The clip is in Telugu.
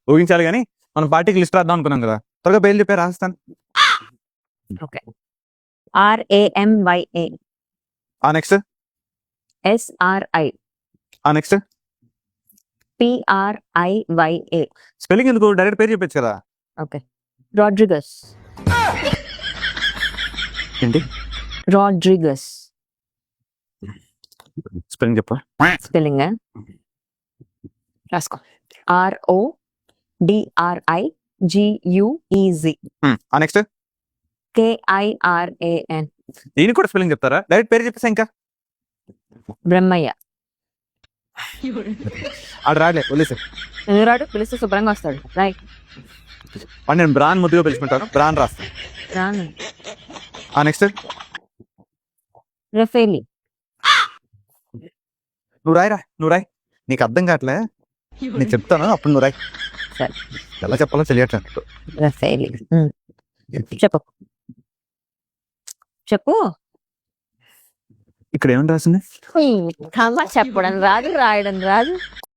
ఊహించాలి కానీ మనం పార్టీకి లిస్ట్ రాద్దాం అనుకున్నాం కదా. త్వరగా పేర్లు చెప్పారు రాస్తాను. ఓకే. RAMYA. ఆ నెక్స్ట్. SRI. ఆ నెక్స్ట్. PRIYA. స్పెల్లింగ్ ఎందుకు, డైరెక్ట్ పేరు చెప్పచ్చు కదా. ఓకే. Rodriguez. ఏంటి Rodriguez. స్పెల్లింగ్ చెప్పా. స్పెల్లింగ్ రాసుకో. RODRIGUEZ. ఆ నెక్స్ట్. KIRAN. దీనికి కూడా స్పెల్లింగ్ చెప్తారా, డైరెక్ట్ పేరు చెప్పేసా. ఇంకా బ్రహ్మయ్య. ఆడు రాలే పోలీసు. ఎందుకు రాడు? పిలిస్తే శుభ్రంగా వస్తాడు. రైట్. వాడు నేను బ్రాన్ ముద్దుగా పిలుచుకుంటాను, బ్రాన్ రాస్తాను. రాను. ఆ నెక్స్ట్. రఫేలి. నువ్వు రాయిరా, నువ్వు రాయి. నీకు అర్థం కావట్లే, నేను చెప్తాను అప్పుడు నువ్వు రాయి. సరే. ఎలా చెప్పాలో తెలియట్లేదు. రఫేలి. చెప్పు చెప్పు. ఇక్కడ ఏమని రాసింది? చెప్పడం రాదు, రాయడం రాదు.